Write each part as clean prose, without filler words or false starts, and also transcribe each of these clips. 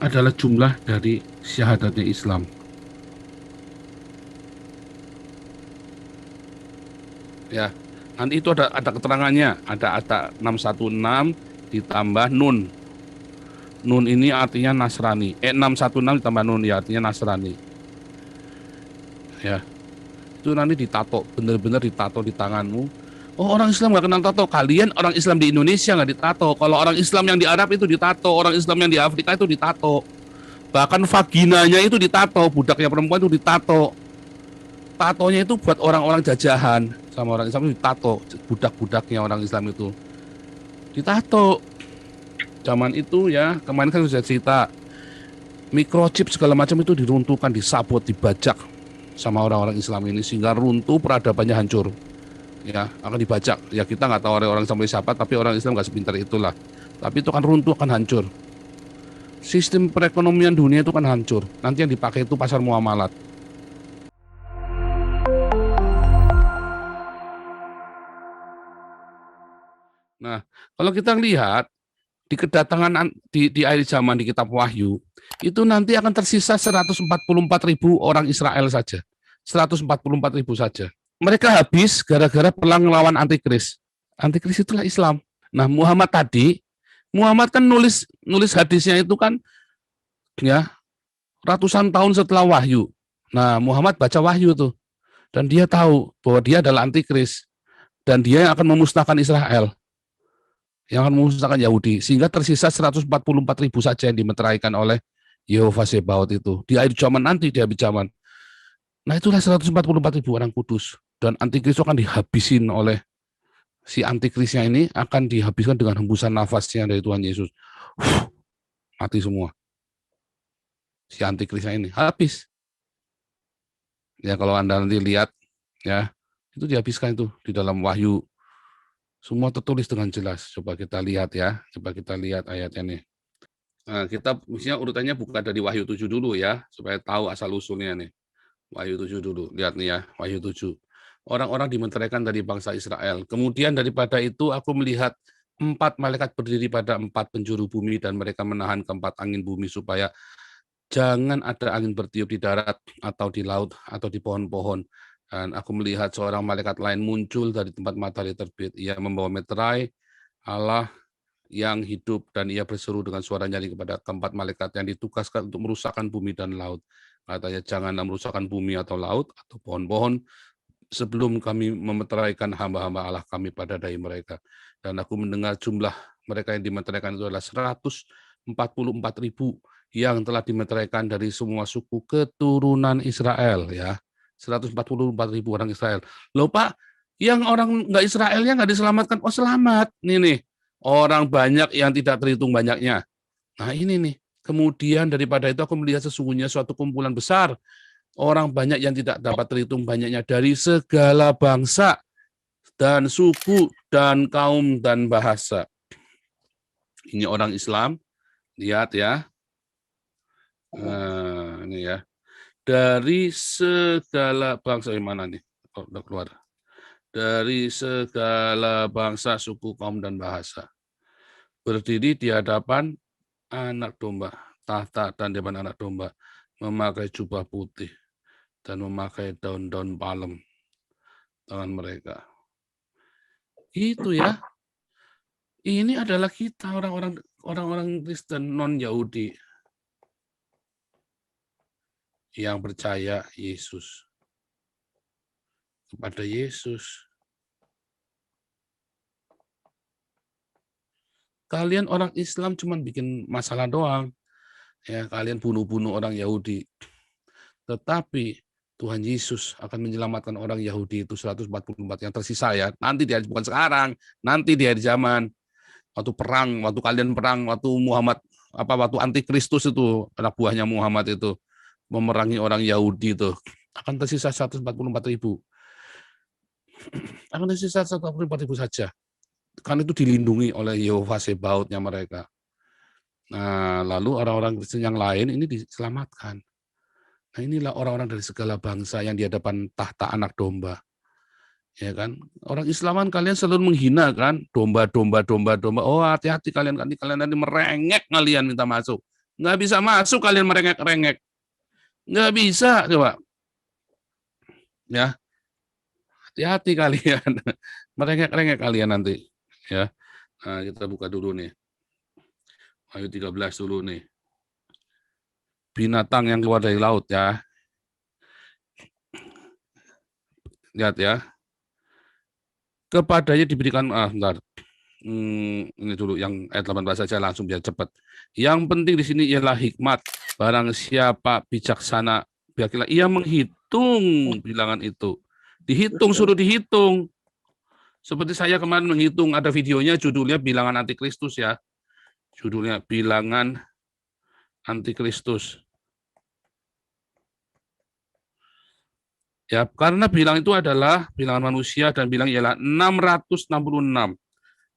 adalah jumlah dari syahadatnya Islam. Ya, nanti itu ada keterangannya, ada 616 ditambah nun. Nun ini artinya Nasrani. 616 ditambah nun ya artinya Nasrani. Ya, itu nanti ditato, benar-benar ditato di tanganmu. Oh, orang Islam nggak kenal tato. Kalian orang Islam di Indonesia nggak ditato. Kalau orang Islam yang di Arab itu ditato, orang Islam yang di Afrika itu ditato. Bahkan vaginanya itu ditato, budaknya perempuan itu ditato. Tatonya itu buat orang-orang jajahan, sama orang Islam itu ditato, budak-budaknya orang Islam itu ditato. Zaman itu ya, kemarin kan sudah cerita, microchip segala macam itu diruntuhkan, disabot, dibajak sama orang-orang Islam ini sehingga runtuh, peradabannya hancur. Ya, akan dibajak. Ya kita nggak tahu orang sampai siapa, tapi orang Islam nggak sepintar itulah. Tapi itu kan runtuh, kan hancur. Sistem perekonomian dunia itu kan hancur. Nanti yang dipakai itu pasar muamalat. Nah, kalau kita lihat di kedatangan di akhir zaman di kitab Wahyu, itu nanti akan tersisa 144.000 orang Israel saja. 144.000 saja. Mereka habis gara-gara perang melawan antikris. Antikris itulah Islam. Nah, Muhammad kan nulis nulis hadisnya itu kan ya ratusan tahun setelah Wahyu. Nah, Muhammad baca Wahyu tuh dan dia tahu bahwa dia adalah antikris dan dia yang akan memusnahkan Israel, yang akan memusnahkan Yahudi, sehingga tersisa 144.000 saja yang dimeteraikan oleh Yehova Sebaot itu di akhir zaman nanti, di akhir zaman. Nah, itulah 144.000 orang kudus, dan antikris akan dihabisin oleh si antikrisnya ini, akan dihabiskan dengan hembusan nafasnya dari Tuhan Yesus. Mati semua si antikrisnya ini, habis. Ya kalau Anda nanti lihat ya, itu dihabiskan itu di dalam Wahyu. Semua tertulis dengan jelas. Coba kita lihat ya. Coba kita lihat ayatnya nih. Nah, kita mestinya urutannya buka dari Wahyu 7 dulu ya, supaya tahu asal-usulnya nih. Wahyu 7 dulu. Lihat nih ya, Wahyu 7. Orang-orang dimenteraikan dari bangsa Israel. Kemudian daripada itu aku melihat 4 malaikat berdiri pada 4 penjuru bumi dan mereka menahan keempat angin bumi supaya jangan ada angin bertiup di darat atau di laut atau di pohon-pohon. Dan aku melihat seorang malaikat lain muncul dari tempat matahari terbit. Ia membawa meterai Allah yang hidup dan ia berseru dengan suara nyaring kepada keempat malaikat yang ditugaskan untuk merusakkan bumi dan laut. Katanya janganlah merusakkan bumi atau laut atau pohon-pohon sebelum kami memeteraikan hamba-hamba Allah kami pada dahi mereka. Dan aku mendengar jumlah mereka yang dimeteraikan itu adalah 144.000 yang telah dimeteraikan dari semua suku keturunan Israel ya. 144.000 orang Israel. Loh Pak, yang orang nggak Israelnya nggak diselamatkan? Oh selamat, nih orang banyak yang tidak terhitung banyaknya. Nah ini nih. Kemudian daripada itu aku melihat sesungguhnya suatu kumpulan besar orang banyak yang tidak dapat terhitung banyaknya dari segala bangsa dan suku dan kaum dan bahasa. Ini orang Islam, lihat ya. Ini ya. Dari segala bangsa yang mana nih? Oh, udah keluar. Dari segala bangsa, suku, kaum, dan bahasa. Berdiri di hadapan anak domba, tahta dan di depan anak domba, memakai jubah putih dan memakai daun-daun palem tangan mereka. Itu ya. Ini adalah kita orang-orang Kristen non-Yahudi yang percaya Yesus, kepada Yesus. Kalian orang Islam cuma bikin masalah doang. Ya, kalian bunuh-bunuh orang Yahudi. Tetapi Tuhan Yesus akan menyelamatkan orang Yahudi itu 144 yang tersisa ya. Nanti dia bukan sekarang, nanti di akhir zaman. Waktu perang, waktu kalian perang, waktu Muhammad waktu antikristus itu anak buahnya Muhammad itu memerangi orang Yahudi itu akan tersisa 144.000. Akan tersisa 144.000 saja. Karena itu dilindungi oleh Yehova Sebaotnya mereka. Nah, lalu orang-orang Kristen yang lain ini diselamatkan. Nah, inilah orang-orang dari segala bangsa yang di hadapan tahta anak domba. Ya kan? Orang Islaman kalian selalu menghina kan? Domba. Oh, hati-hati kalian nanti merengek kalian minta masuk. Nggak bisa masuk kalian merengek-rengek. Nggak bisa, coba. Ya, hati-hati kalian. Merengek-rengek kalian nanti. Ya, nah, kita buka dulu nih. Ayo 13 dulu nih. Binatang yang keluar dari laut ya. Lihat ya. Kepadanya diberikan, bentar. Ini dulu yang ayat 18 saja langsung biar cepat. Yang penting di sini ialah hikmat. Barang siapa bijaksana, biarlah ia menghitung bilangan itu. Dihitung, suruh dihitung. Seperti saya kemarin menghitung, ada videonya judulnya Bilangan Antikristus ya. Judulnya Bilangan Antikristus. Ya, karena bilang itu adalah bilangan manusia dan bilang ialah 666.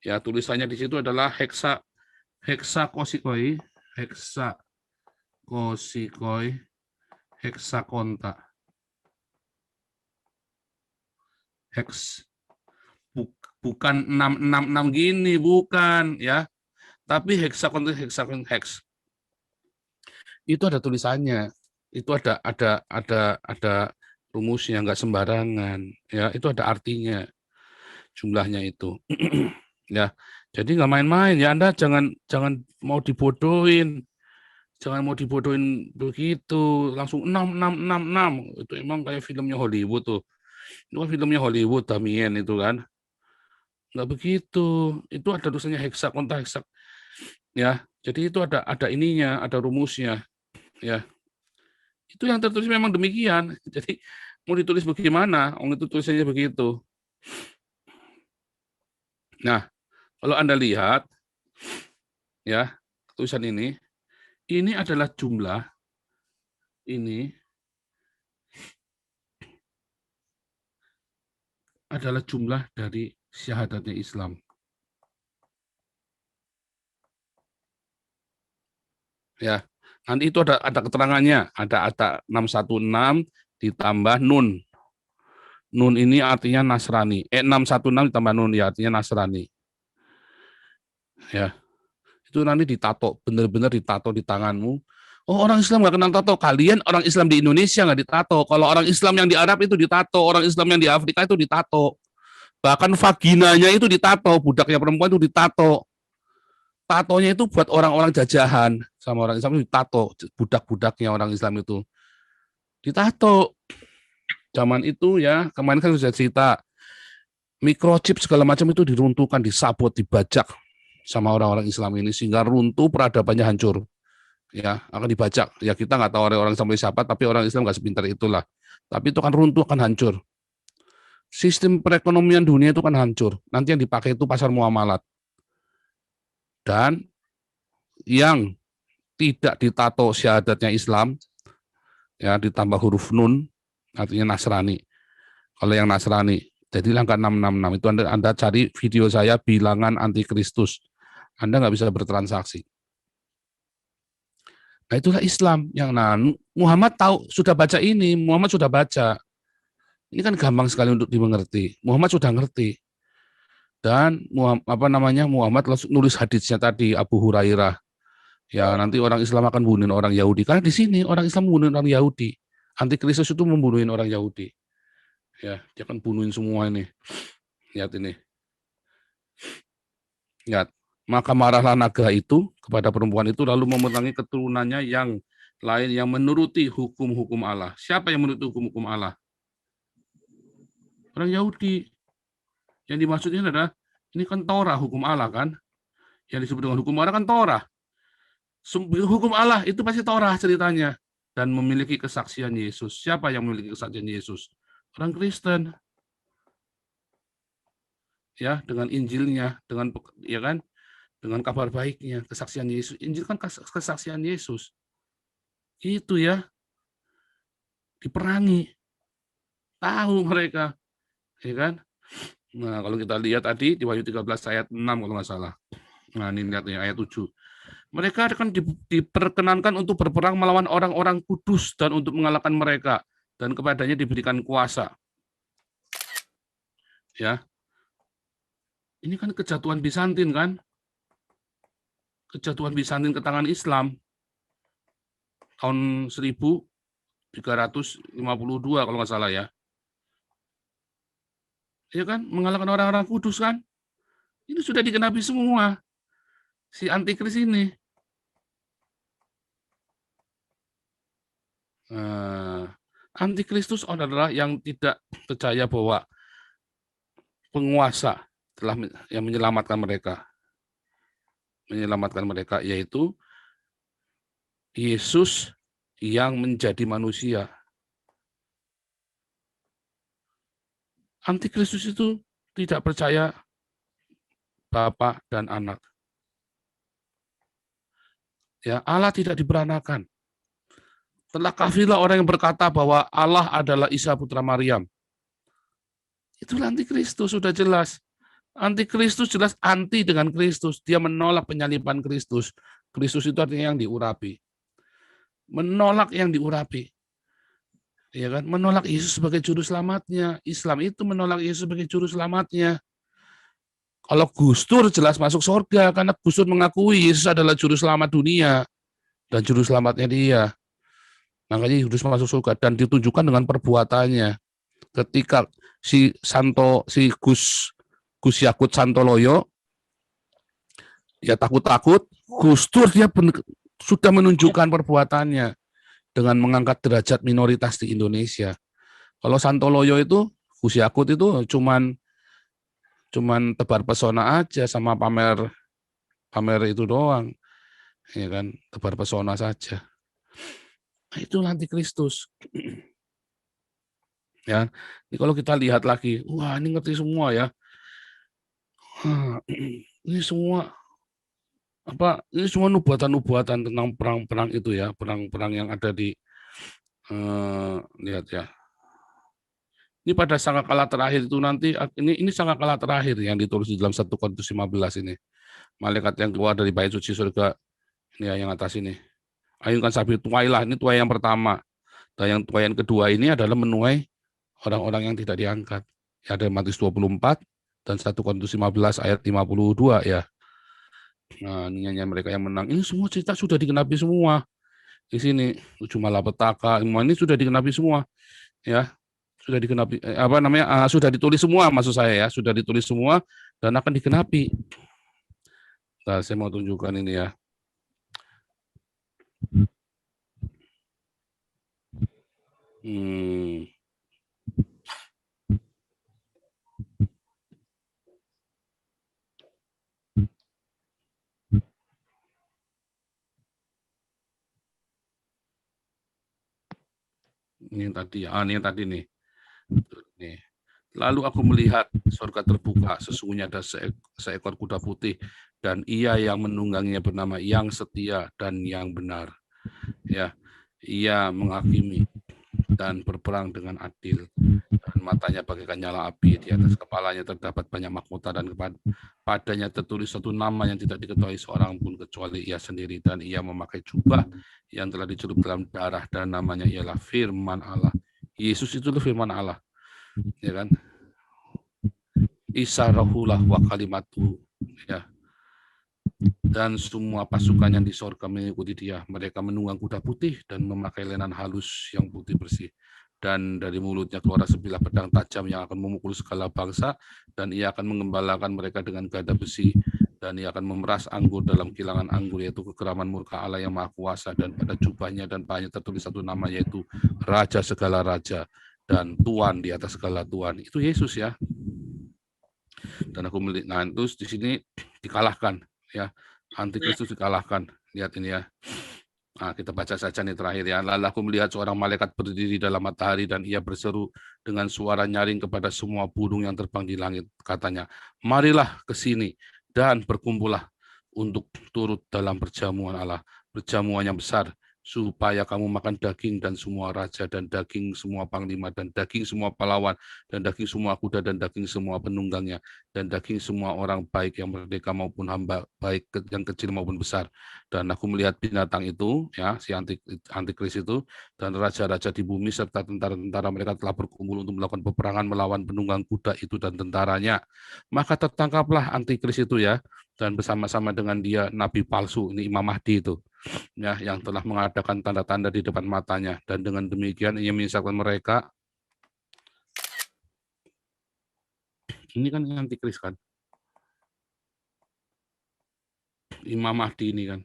Ya, tulisannya di situ adalah heksakosikoi, heksakosikoi, heksakonta. Heks bukan 666 gini, bukan ya. Tapi heksakonta, heks. Itu ada tulisannya. Itu ada rumusnya, nggak sembarangan ya. Itu ada artinya, jumlahnya itu. Ya, jadi nggak main-main ya. Anda jangan mau dibodohin, begitu langsung 666. Itu emang kayak filmnya Hollywood tuh. Itu kan filmnya Hollywood, Damien itu kan. Nggak begitu. Itu ada tulisannya heksakonta, heksak ya. Jadi itu ada ininya, ada rumusnya ya. Itu yang tertulis memang demikian. Jadi mau ditulis bagaimana? Itu tulisannya begitu. Nah, kalau Anda lihat ya, tulisan ini adalah jumlah ini adalah jumlah dari syahadatnya Islam. Ya, nanti itu ada keterangannya, ada 616 ditambah nun. Nun ini artinya Nasrani. 616 ditambah nun ya artinya Nasrani. Ya, itu nanti ditato, benar-benar ditato di tanganmu. Oh, orang Islam nggak kenal tato. Kalian orang Islam di Indonesia nggak ditato. Kalau orang Islam yang di Arab itu ditato, orang Islam yang di Afrika itu ditato. Bahkan vaginanya itu ditato, budaknya perempuan itu ditato. Tatonya itu buat orang-orang jajahan, sama orang Islam itu ditato, budak-budaknya orang Islam itu ditato. Zaman itu ya, kemarin kan sudah cerita, microchip segala macam itu diruntuhkan, disabot, dibajak sama orang-orang Islam ini sehingga runtuh, peradabannya hancur. Ya, akan dibajak. Ya kita nggak tahu orang Islam siapa, tapi orang Islam nggak sepintar itulah. Tapi itu kan runtuh, kan hancur. Sistem perekonomian dunia itu kan hancur. Nanti yang dipakai itu pasar muamalat. Dan yang tidak ditato syahadatnya Islam, ya ditambah huruf nun, artinya Nasrani. Kalau yang Nasrani, jadi angka 666 itu Anda cari video saya bilangan antikristus. Anda nggak bisa bertransaksi. Nah itulah Islam yang Muhammad tahu, sudah baca ini, Muhammad sudah baca. Ini kan gampang sekali untuk dimengerti. Muhammad sudah ngerti. Dan Muhammad langsung nulis hadisnya tadi Abu Hurairah. Ya nanti orang Islam akan bunuhin orang Yahudi. Karena di sini orang Islam membunuhin orang Yahudi. Antikristus itu membunuhin orang Yahudi. Ya, dia akan bunuhin semua ini. Lihat ini. Lihat. Maka marahlah naga itu kepada perempuan itu lalu memerangi keturunannya yang lain yang menuruti hukum-hukum Allah. Siapa yang menuruti hukum-hukum Allah? Orang Yahudi. Yang dimaksudnya adalah ini kan Torah, hukum Allah kan? Yang disebut dengan hukum Allah kan Torah. Hukum Allah itu pasti Torah ceritanya dan memiliki kesaksian Yesus. Siapa yang memiliki kesaksian Yesus? Orang Kristen. Ya, dengan Injilnya, dengan ya kan? Dengan kabar baiknya, kesaksian Yesus. Injil kan kesaksian Yesus. Itu ya, diperangi. Tahu mereka. Ya kan? Nah, kalau kita lihat tadi di Wahyu 13 ayat 6 kalau nggak salah. Nah, ini lihat ya, ayat 7. Mereka akan diperkenankan untuk berperang melawan orang-orang kudus dan untuk mengalahkan mereka. Dan kepadanya diberikan kuasa. Ya, ini kan kejatuhan Bizantin kan? Kejatuhan Bizantin ke tangan Islam. tahun 1352 kalau nggak salah ya. Ya kan, mengalahkan orang-orang kudus kan. Ini sudah digenapi semua si antikris ini. Antikristus adalah yang tidak percaya bahwa penguasa telah yang menyelamatkan mereka, yaitu Yesus yang menjadi manusia. Antikristus itu tidak percaya Bapa dan Anak. Ya, Allah tidak diberanakan. Telah kafilah orang yang berkata bahwa Allah adalah Isa putra Maryam. Itulah antikristus, sudah jelas. Antikristus jelas anti dengan Kristus. Dia menolak penyaliban Kristus. Kristus itu artinya yang diurapi. Menolak yang diurapi. Ya kan? Menolak Yesus sebagai juru selamatnya. Islam itu menolak Yesus sebagai juru selamatnya. Kalau Gus Dur jelas masuk surga karena Gus Dur mengakui Yesus adalah juru selamat dunia dan juru selamatnya dia. Makanya Yesus masuk surga dan ditunjukkan dengan perbuatannya. Ketika si Gus Yakut Santoloyo ya takut-takut, Gus Dur dia sudah menunjukkan perbuatannya dengan mengangkat derajat minoritas di Indonesia. Kalau Santoloyo itu, Gus Yakut itu cuman tebar pesona aja sama pamer itu doang. Ya kan, tebar pesona saja. Nah, itu antikristus. Ya, ini kalau kita lihat lagi, wah ini ngerti semua ya. Ini semua ini semua nubuatan-nubuatan tentang perang-perang itu ya, perang-perang yang ada di lihat ya. Ini pada sangkakala terakhir itu nanti ini sangkakala terakhir yang ditulis di dalam 1 Korintus 15 ini. Malaikat yang keluar dari bait suci surga ini ya, yang atas ini. Ayunkan sabit tuailah, ini tuai yang pertama. Dan yang tuai yang kedua ini adalah menuai orang-orang yang tidak diangkat. Ya, ada Matius 24 dan 1 Korintus 15 ayat 52 ya. Nah, ini mereka yang menang. Ini semua cerita sudah digenapi semua. Di sini 7 malapetaka, ini sudah digenapi semua. Ya. Sudah digenapi sudah ditulis semua maksud saya ya, sudah ditulis semua dan akan digenapi. Nah, saya mau tunjukkan ini ya. Ini yang tadi ya, ini yang tadi nih. Nih. Lalu aku melihat surga terbuka, sesungguhnya ada seekor kuda putih, dan ia yang menungganginya bernama Yang Setia dan Yang Benar. Ya, ia menghakimi dan berperang dengan adil, dan matanya bagaikan nyala api, di atas kepalanya terdapat banyak mahkota, dan padanya tertulis satu nama yang tidak diketahui seorang pun kecuali ia sendiri, dan ia memakai jubah yang telah dicelup dalam darah, dan namanya ialah Firman Allah. Yesus itu firman Allah. Ya kan, Isa Rahullah wa kalimatu, ya, dan semua pasukan yang di sorga mengikuti dia. Mereka menunggang kuda putih dan memakai lenan halus yang putih bersih, dan dari mulutnya keluar sebilah pedang tajam yang akan memukul segala bangsa, dan ia akan mengembalakan mereka dengan gada besi, dan ia akan memeras anggur dalam kilangan anggur, yaitu kekeraman murka Allah yang maha kuasa. Dan pada jubahnya dan pahanya tertulis satu nama, yaitu Raja segala raja dan Tuan di atas segala Tuan. Itu Yesus ya. Dan aku melihat, nah terus di sini dikalahkan ya, antikristus dikalahkan. Lihat ini ya. Nah, kita baca saja nih terakhir ya. Lalu aku melihat seorang malaikat berdiri dalam matahari, dan ia berseru dengan suara nyaring kepada semua burung yang terbang di langit. Katanya, marilah ke sini dan berkumpullah untuk turut dalam perjamuan Allah, perjamuan yang besar, supaya kamu makan daging dan semua raja, dan daging semua panglima, dan daging semua pahlawan, dan daging semua kuda, dan daging semua penunggangnya, dan daging semua orang baik yang merdeka maupun hamba, baik yang kecil maupun besar. Dan aku melihat binatang itu, ya, si antikris itu, dan raja-raja di bumi serta tentara-tentara mereka telah berkumpul untuk melakukan peperangan melawan penunggang kuda itu dan tentaranya. Maka tertangkaplah antikris itu ya, dan bersama-sama dengan dia nabi palsu, ini Imam Mahdi itu, ya, yang telah mengadakan tanda-tanda di depan matanya, dan dengan demikian ia menyisakan mereka. Ini kan antikris kan, Imam Mahdi ini kan.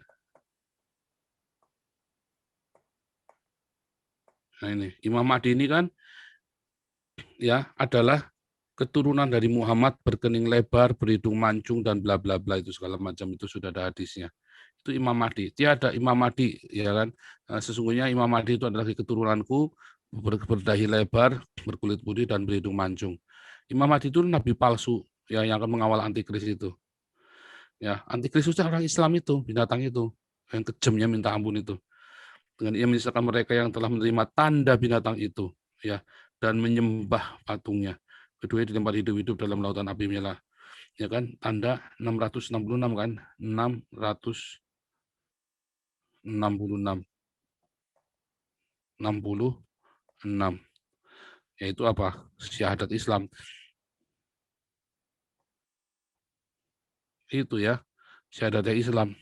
Nah ini Imam Mahdi ini kan ya adalah keturunan dari Muhammad, berkening lebar, berhidung mancung, dan bla bla bla, itu segala macam, itu sudah ada hadisnya. Itu Imam Mahdi. Tiada Imam Mahdi, ya kan? Sesungguhnya Imam Mahdi itu adalah keturunanku, berdahi lebar, berkulit putih, dan berhidung mancung. Imam Mahdi itu nabi palsu, ya, yang akan mengawal antikris itu. Ya, antikris itu orang Islam itu, binatang itu, yang kejamnya minta ampun itu. Dengan ia menyisakan mereka yang telah menerima tanda binatang itu, ya, dan menyembah patungnya. Kedua di tempat hidup-hidup dalam lautan api menyala. Ya kan, tanda 666 kan, 666, 66, yaitu apa? Syahadat Islam. Itu ya, syahadat Islam.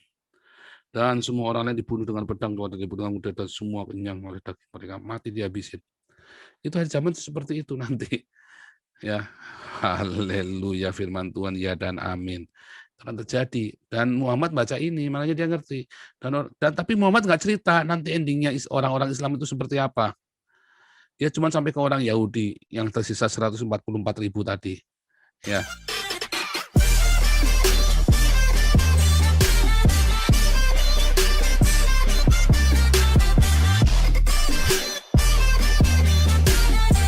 Dan semua orang yang dibunuh dengan pedang, dibunuh dengan mudah, dan semua kenyang oleh daging mereka, mati dihabisin. Itu hari zaman seperti itu nanti. Ya, haleluya, firman Tuhan, ya dan amin. Itu akan terjadi. Dan Muhammad baca ini, makanya dia ngerti. Dan tapi Muhammad nggak cerita nanti endingnya orang-orang Islam itu seperti apa. Dia cuma sampai ke orang Yahudi yang tersisa 144.000 tadi. Ya.